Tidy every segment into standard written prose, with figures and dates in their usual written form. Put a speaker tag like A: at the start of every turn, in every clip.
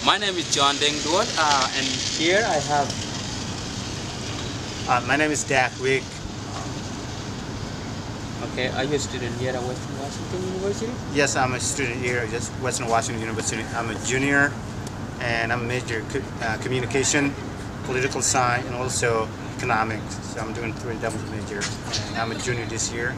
A: My name is John Deng Duot, and here I have.
B: My name is Dak Riek.
A: Okay, are you a student here at Western Washington University?
B: Yes, I'm a student here at Western Washington University. I'm a junior, and I'm a major communication, political science, and also economics. So I'm doing 3 double major, and I'm a junior this year.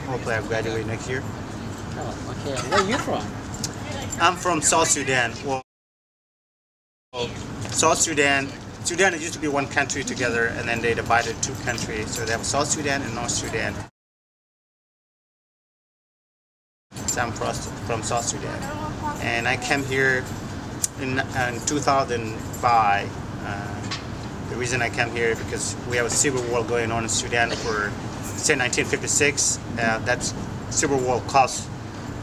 B: Hopefully I'll graduate next year.
A: Oh, okay. Where are you from?
B: I'm from South Sudan. Well, South Sudan. Sudan used to be one country together, and then they divided 2 countries. So they have South Sudan and North Sudan. So I'm from South Sudan, and I came here in 2005. The reason I came here because we have a civil war going on in Sudan for since 1956. That civil war cost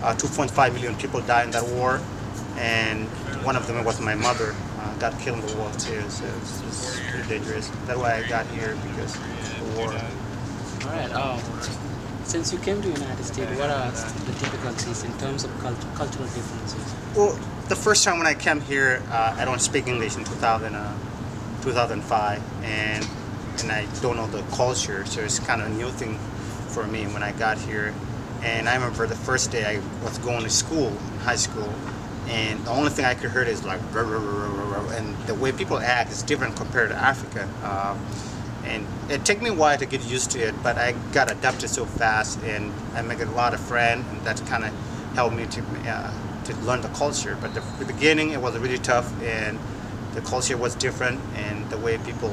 B: 2.5 million people died in that war, and one of them was my mother. Got killed in the war too, so it's pretty dangerous. That's why I got here, because of the war.
A: All right. Since you came to the United States, what are the difficulties in terms of cultural differences?
B: Well, the first time when I came here, I don't speak English in 2005, and I don't know the culture, so it's kind of a new thing for me when I got here. And I remember the first day I was going to school, high school, and the only thing I could hear is like, and the way people act is different compared to Africa. And it took me a while to get used to it, but I got adapted so fast, and I made a lot of friends, and that kind of helped me to learn the culture. But the beginning, it was really tough, and the culture was different, and the way people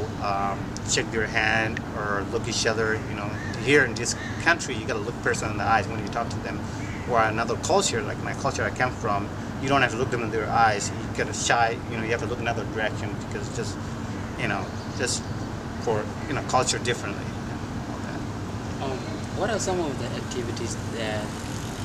B: shake their hand or look each other. You know, here in this country, you got to look person in the eyes when you talk to them. Or another culture, like my culture I come from, you don't have to look them in their eyes. You get a shy, you know, you have to look another direction, because just for culture differently. All that.
A: What are some of the activities that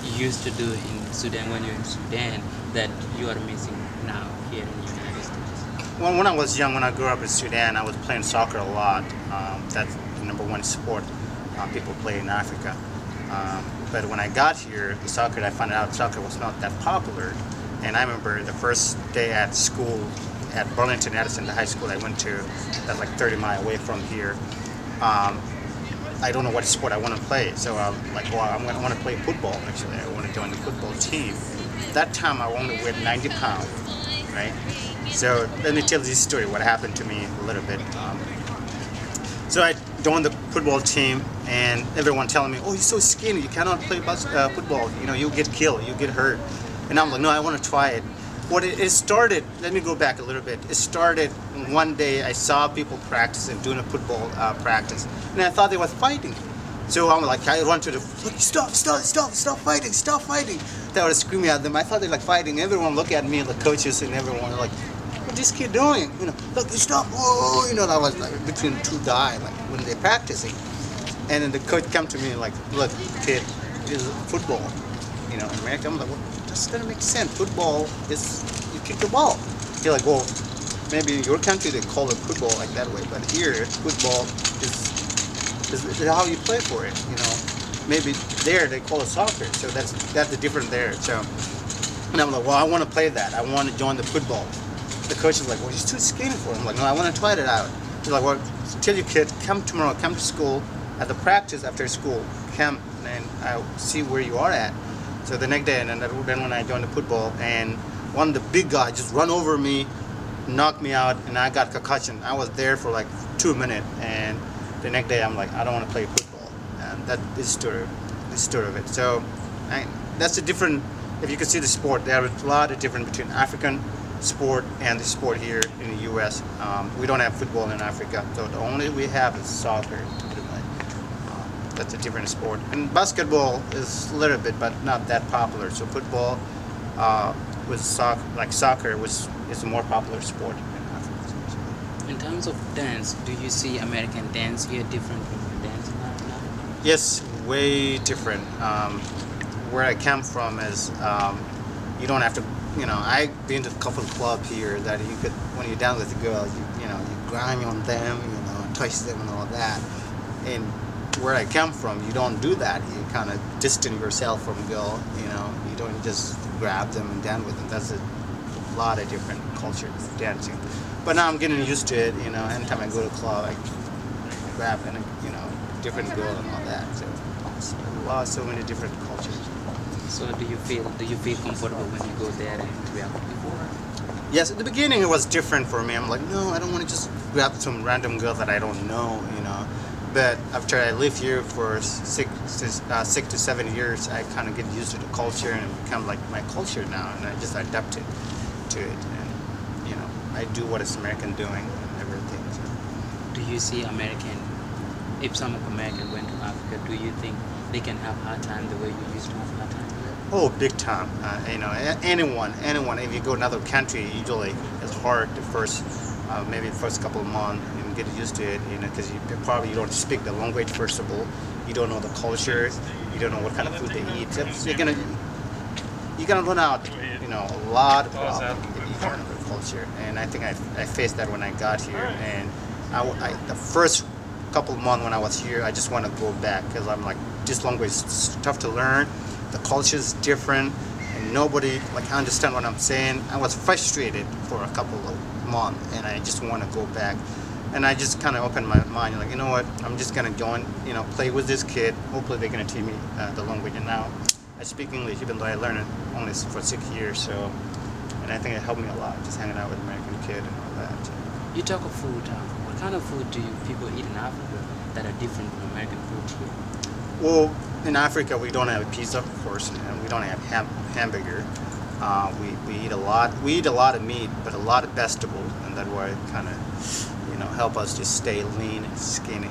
A: you used to do in Sudan when you're in Sudan that you are missing now here in the United States?
B: Well, when I was young, when I grew up in Sudan, I was playing soccer a lot. That's the #1 sport people play in Africa. But when I got here, I found out soccer was not that popular. And I remember the first day at school at Burlington Edison, the high school I went to, that's like 30 miles away from here. I don't know what sport I want to play, so I'm like, well, I want to play football. Actually, I want to join the football team. That time I only weighed 90 pounds, right? So let me tell this story, what happened to me a little bit. So I joined the football team, and everyone telling me, "Oh, you're so skinny, you cannot play football. You know, you'll get killed, you'll get hurt." And I'm like, "No, I want to try it." It started, let me go back a little bit. It started one day I saw people practicing, doing a football practice, and I thought they was fighting. So I'm like, I run to stop fighting, stop fighting. They were screaming at them. I thought they were like fighting. Everyone looked at me, the coaches and everyone, like, what's this kid doing? You know, look, stop, oh, you know, I was like between 2 guys, like when they're practicing. And then the coach come to me like, look, kid, this is football. You know, in America, I'm like, well, this doesn't make sense. Football is, you kick the ball. You're like, well, maybe in your country they call it football like that way, but here, football is how you play for it, you know. Maybe there they call it soccer, so that's the difference there. So, and I'm like, well, I want to play that. I want to join the football. The coach is like, well, he's too skinny for it. I'm like, no, I want to try it out. He's like, well, tell your kid, come tomorrow, come to school, at the practice after school, come and I'll see where you are at. So the next day, and then when I joined the football, and one of the big guys just run over me, knocked me out, and I got concussion. I was there for like 2 minutes, and the next day I'm like, I don't want to play football, and that is the story of it. So that's the different. If you can see the sport, there is a lot of difference between African sport and the sport here in the U.S. We don't have football in Africa, so the only we have is soccer. That's a different sport. And basketball is a little bit, but not that popular. So football, with soccer, is a more popular sport in Africa.
A: In terms of dance, do you see American dance here different from the dance in Africa?
B: Yes, way different. Where I come from is you don't have to. You know, I've been to a couple of clubs here that you could, when you're down with the girls, you grind on them, touch them and all that. And where I come from, you don't do that. You kind of distance yourself from girl. You don't just grab them and dance with them. That's a lot of different cultures dancing. But now I'm getting used to it. Anytime I go to a club, I grab and different girl and all that. So it's so many different cultures.
A: So do you feel comfortable when you go there and interact with people?
B: Yes, at the beginning it was different for me. I'm like, no, I don't want to just grab some random girl that I don't know. But after I live here for 6 to 7 years, I kind of get used to the culture and it become like my culture now, and I just adapted to it. And I do what is American doing and everything. So.
A: Do you see if some of American went to Africa, do you think they can have a hard time the way you used to have a hard time?
B: Oh, big time. Anyone, if you go to another country, usually it's hard maybe the first couple of months and get used to it, because you don't speak the language first of all, you don't know the culture, you don't know what kind of food they eat. So you're gonna run out, a lot of problems with each kind of culture. And I think I faced that when I got here. And the first couple of months when I was here, I just want to go back because I'm like, this language is tough to learn. The culture is different, and nobody understand what I'm saying. I was frustrated for a couple of months, and I just want to go back. And I just kind of opened my mind, like, you know what? I'm just gonna go and play with this kid. Hopefully, they're gonna teach me the language. And now I speak English, even though I learned it only for 6 years. So, and I think it helped me a lot, just hanging out with American kid and all that.
A: You talk of food. What kind of food do people eat in Africa that are different from American food here?
B: Well, in Africa, we don't have pizza, of course, and we don't have hamburger. We eat a lot. We eat a lot of meat, but a lot of vegetables, and that way kind of, help us to stay lean and skinny.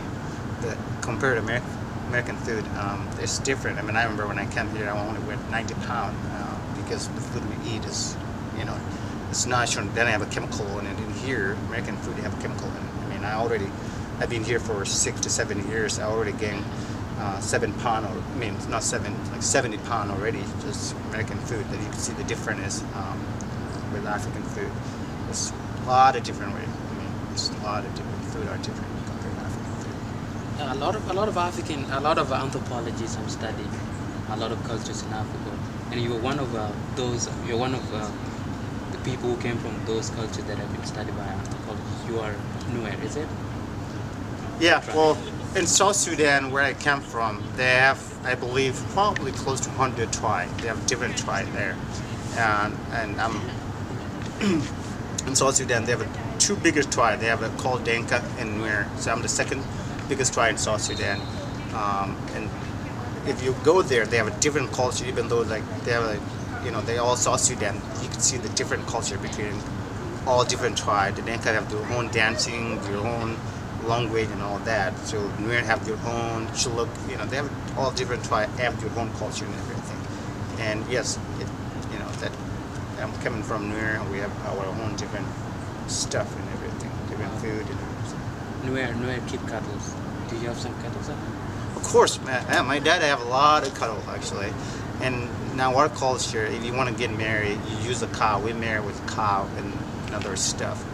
B: But compared to American food, it's different. I mean, I remember when I came here, I only weighed 90 pounds because the food we eat is, it's natural. Then I have a chemical in it. In here, American food, you have a chemical in it. I mean, I've been here for 6 to 7 years. I already gained 7 pounds, not 7, like 70 pounds already, just American food. That you can see the difference with African food. There's a lot of different ways. There's a lot of different food are different compared to African food.
A: A lot of anthropologists have studied a lot of cultures in Africa, and you're one of the people who came from those cultures that have been studied by anthropologists. You are Nuer, is it?
B: Yeah, well, in South Sudan, where I came from, they have, I believe, probably close to 100 tribes. They have different tribes there. And I'm in South Sudan, they have two biggest tribes. They have called Dinka and Nuer. So I'm the second biggest tribe in South Sudan. And if you go there, they have a different culture, even though they have they all South Sudan. You can see the different culture between all different tribes. The Dinka have their own dancing, their own language and all that. So Nuer have their own shuluk, they have all different tribes have their own culture and everything. And yes, that I'm coming from Nuer, we have our own different stuff and everything, different food and everything.
A: Nuer keep cattle. Do you have some cattle?
B: Of course, man. My dad have a lot of cattle actually. And now our culture, if you want to get married, you use a cow. We marry with cow and other stuff.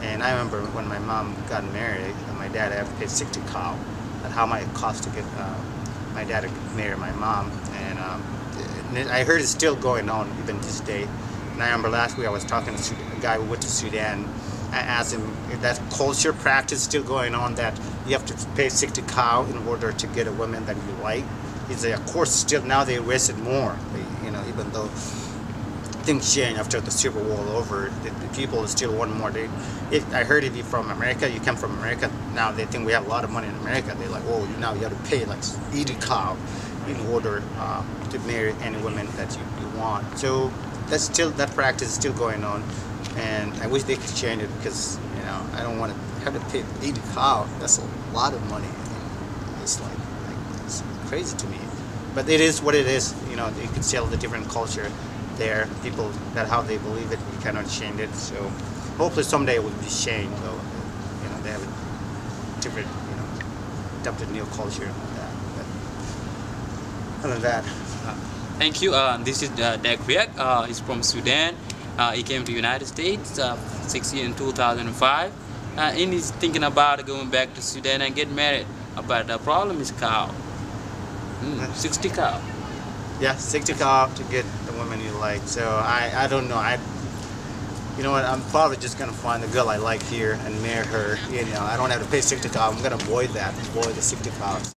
B: And I remember when my mom got married, my dad had to pay 60 cow. That's how much it cost to get my dad to marry my mom. And I heard it's still going on even this day. And I remember last week I was talking to a guy who went to Sudan. I asked him if that culture practice still going on, that you have to pay 60 cow in order to get a woman that you like. He said, of course, still now they raise it more. Even though things change after the Civil War over, the people still want more. I heard if you're from America, you come from America, now they think we have a lot of money in America. They're like, oh, now you have to pay like 80 cow in order to marry any woman that you want. So that practice is still going on, and I wish they could change it because I don't want to have to pay 80 cow. That's a lot of money. It's like it's crazy to me, but it is what it is. You can sell the different culture there. People, that how they believe it, you cannot change it. So hopefully someday it will be changed. Though they have a different, adopted new culture and all that. But other than that.
A: Thank you. This is Dak Riek. He's from Sudan. He came to the United States in 2005. And he's thinking about going back to Sudan and get married. But the problem is cow. 60 cow.
B: Yeah, 60 cow to get the woman you like. So I don't know. you know what, I'm probably just gonna find the girl I like here and marry her. You know, I don't have to pay 60,000. I'm gonna avoid that, avoid the 60,000.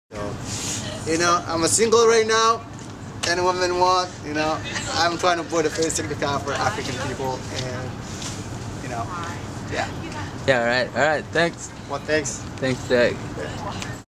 B: So, you know, I'm a single right now. Any woman want, you know, I'm trying to avoid the pay 60,000 for African people, and you know, yeah.
A: Yeah, all right, thanks.
B: Well, thanks.
A: Thanks, Dak.
B: Yeah.